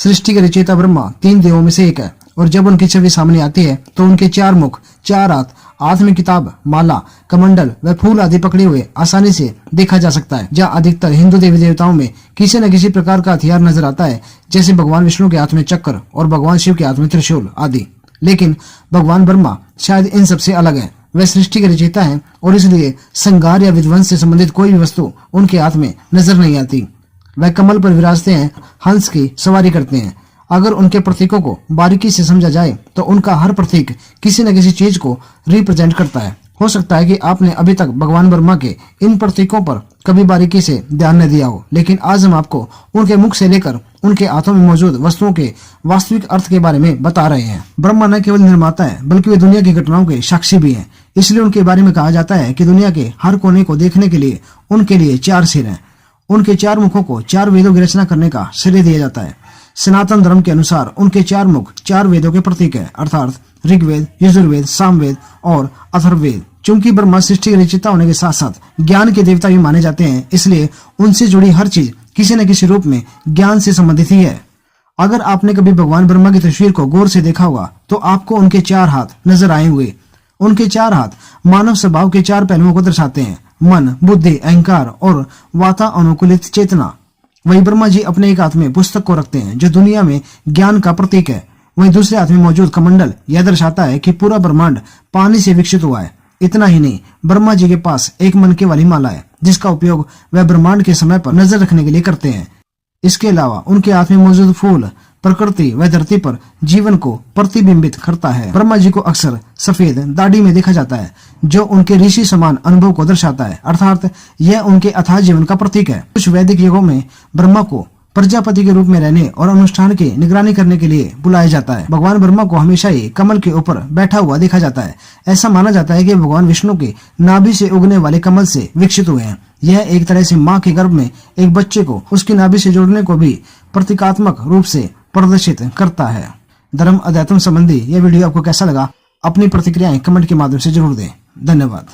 सृष्टि के रचयिता ब्रह्मा 3 देवों में से एक है और जब उनकी छवि सामने आती है तो उनके 4 मुख, 4 हाथ में किताब, माला, कमंडल व फूल आदि पकड़े हुए आसानी से देखा जा सकता है। जहाँ अधिकतर हिंदू देवी देवताओं में किसी न किसी प्रकार का हथियार नजर आता है, जैसे भगवान विष्णु के हाथ में चक्र और भगवान शिव के हाथ में त्रिशूल आदि। लेकिन भगवान ब्रह्मा शायद इन सबसे अलग है। वह सृष्टि के रचयिता हैं और इसलिए संहार या विध्वंस से संबंधित कोई भी वस्तु उनके हाथ में नजर नहीं आती। वह कमल पर विराजते हैं, हंस की सवारी करते हैं। अगर उनके प्रतीकों को बारीकी से समझा जाए तो उनका हर प्रतीक किसी न किसी चीज को रिप्रेजेंट करता है। हो सकता है कि आपने अभी तक भगवान ब्रह्मा के इन प्रतीकों पर कभी बारीकी से ध्यान न दिया हो, लेकिन आज हम आपको उनके मुख से लेकर उनके हाथों में मौजूद वस्तुओं के वास्तविक अर्थ के बारे में बता रहे हैं। ब्रह्मा न केवल निर्माता है बल्कि वे दुनिया की घटनाओं के साक्षी भी हैं। इसलिए उनके बारे में कहा जाता है कि दुनिया के हर कोने को देखने के लिए उनके लिए 4 सिर हैं। उनके 4 मुखों को 4 वेदों की रचना करने का श्रेय दिया जाता है। सनातन धर्म के अनुसार उनके 4 मुख 4 वेदों के प्रतीक है, अर्थात ऋग्वेद, यजुर्वेद, सामवेद और अथर्ववेद। चूंकि ब्रह्मा सृष्टि के रचयिता होने के साथ साथ ज्ञान के देवता भी माने जाते हैं, इसलिए उनसे जुड़ी हर चीज किसी न किसी रूप में ज्ञान से संबंधित ही है। अगर आपने कभी भगवान ब्रह्मा की तस्वीर को गौर से देखा होगा तो आपको उनके 4 हाथ नजर आए हुए। उनके 4 हाथ मानव स्वभाव के 4 पहलुओं को दर्शाते हैं: मन, बुद्धि, अहंकार और वातानुकूलित चेतना। वही ब्रह्मा जी अपने एक हाथ में पुस्तक को रखते हैं जो दुनिया में ज्ञान का प्रतीक है। वहीं दूसरे हाथ में मौजूद कमंडल यह दर्शाता है कि पूरा ब्रह्मांड पानी से विकसित हुआ है। इतना ही नहीं, ब्रह्मा जी के पास एक मनके वाली माला है जिसका उपयोग वह ब्रह्मांड के समय पर नजर रखने के लिए करते हैं। इसके अलावा उनके हाथ में मौजूद फूल प्रकृति व धरती पर जीवन को प्रतिबिंबित करता है। ब्रह्मा जी को अक्सर सफेद दाढ़ी में देखा जाता है जो उनके ऋषि समान अनुभव को दर्शाता है, अर्थात यह उनके अथाह जीवन का प्रतीक है। कुछ वैदिक युगों में ब्रह्मा को प्रजापति के रूप में रहने और अनुष्ठान की निगरानी करने के लिए बुलाया जाता है। भगवान ब्रह्मा को हमेशा ही कमल के ऊपर बैठा हुआ देखा जाता है। ऐसा माना जाता है कि भगवान विष्णु के नाभि से उगने वाले कमल से विकसित हुए हैं। यह एक तरह से माँ के गर्भ में एक बच्चे को उसकी नाभि से जोड़ने को भी प्रतीकात्मक रूप से प्रदर्शित करता है। धर्म अध्यात्म संबंधी यह वीडियो आपको कैसा लगा? अपनी प्रतिक्रियाएं कमेंट के माध्यम से जरूर दें। धन्यवाद।